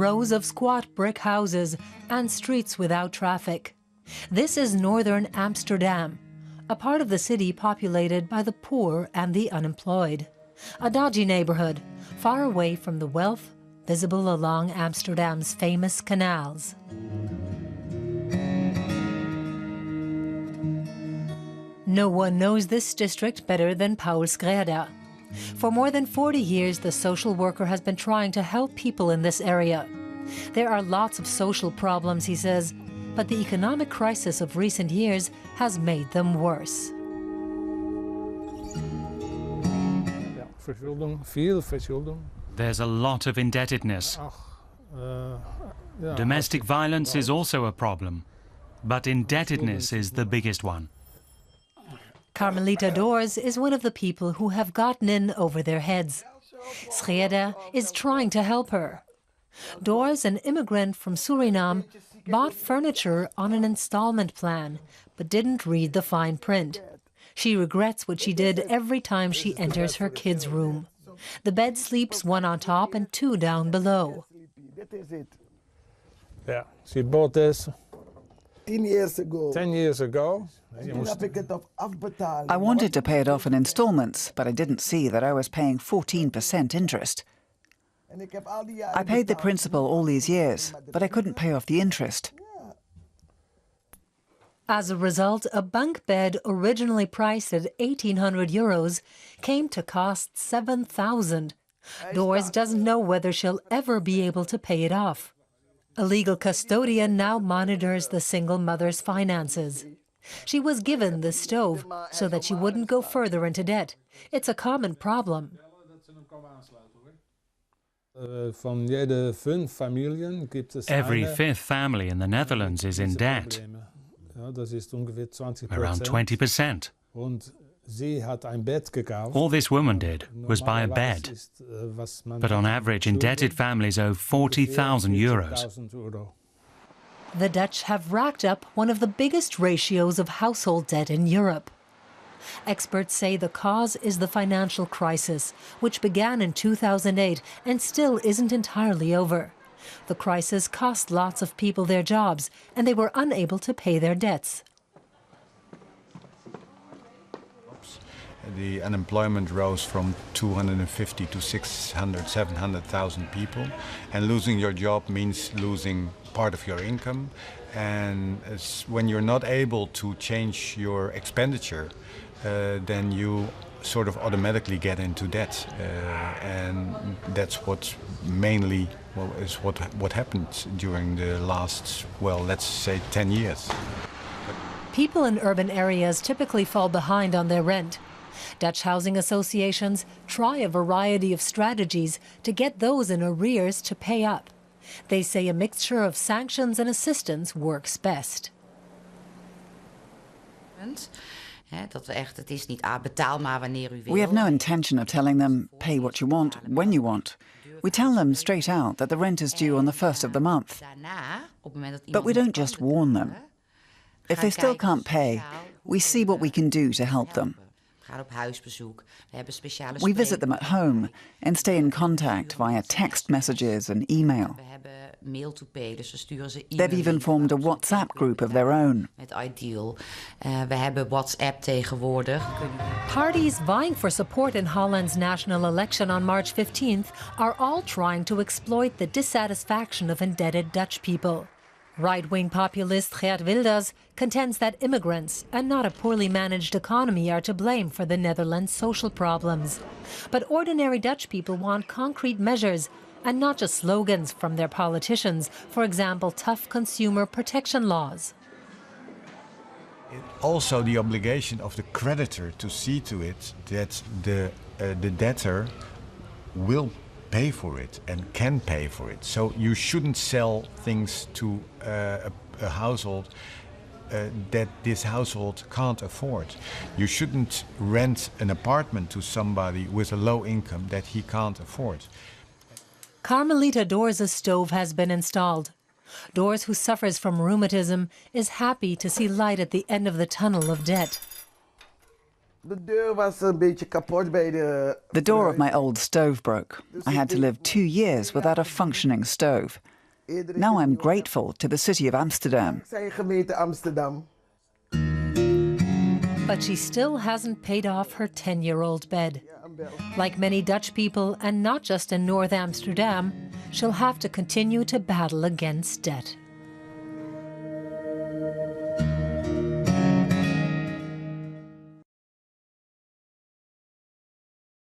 rows of squat brick houses and streets without traffic. This is northern Amsterdam, a part of the city populated by the poor and the unemployed. A dodgy neighborhood, far away from the wealth visible along Amsterdam's famous canals. No one knows this district better than Paul Schreder. For more than 40 years, the social worker has been trying to help people in this area. There are lots of social problems, he says, but the economic crisis of recent years has made them worse. There's a lot of indebtedness. Domestic violence is also a problem, but indebtedness is the biggest one. Carmelita Doors is one of the people who have gotten in over their heads. Schreder is trying to help her. Doors, an immigrant from Suriname, bought furniture on an installment plan, but didn't read the fine print. She regrets what she did every time she enters her kids' room. The bed sleeps one on top and two down below. Yeah, she bought this 10 years ago. 10 years ago. I wanted to pay it off in installments, but I didn't see that I was paying 14% interest. I paid the principal all these years, but I couldn't pay off the interest. As a result, a bunk bed originally priced at €1,800 came to cost $7,000. Doors doesn't know whether she'll ever be able to pay it off. A legal custodian now monitors the single mother's finances. She was given the stove so that she wouldn't go further into debt. It's a common problem. Every fifth family in the Netherlands is in debt, around 20%. All this woman did was buy a bed, but on average indebted families owe €40,000. The Dutch have racked up one of the biggest ratios of household debt in Europe. Experts say the cause is the financial crisis, which began in 2008 and still isn't entirely over. The crisis cost lots of people their jobs, and they were unable to pay their debts. The unemployment rose from 250 to 600, 700,000 people. And losing your job means losing part of your income. And when you're not able to change your expenditure, then you sort of automatically get into debt. And that's what mainly is what happened during the last, well, let's say 10 years. People in urban areas typically fall behind on their rent. Dutch housing associations try a variety of strategies to get those in arrears to pay up. They say a mixture of sanctions and assistance works best. We have no intention of telling them, pay what you want, when you want. We tell them straight out that the rent is due on the first of the month. But we don't just warn them. If they still can't pay, we see what we can do to help them. We visit them at home and stay in contact via text messages and email. They've even formed a WhatsApp group of their own. Parties vying for support in Holland's national election on March 15th are all trying to exploit the dissatisfaction of indebted Dutch people. Right-wing populist Geert Wilders contends that immigrants and not a poorly managed economy are to blame for the Netherlands' social problems. But ordinary Dutch people want concrete measures and not just slogans from their politicians, for example, tough consumer protection laws. Also the obligation of the creditor to see to it that the debtor will pay for it and can pay for it. So you shouldn't sell things to a household that this household can't afford. You shouldn't rent an apartment to somebody with a low income that he can't afford. Carmelita Doors' stove has been installed. Doors, who suffers from rheumatism, is happy to see light at the end of the tunnel of debt. The door of my old stove broke. I had to live 2 years without a functioning stove. Now I'm grateful to the city of Amsterdam. But she still hasn't paid off her 10-year-old bed. Like many Dutch people, and not just in North Amsterdam, she'll have to continue to battle against debt.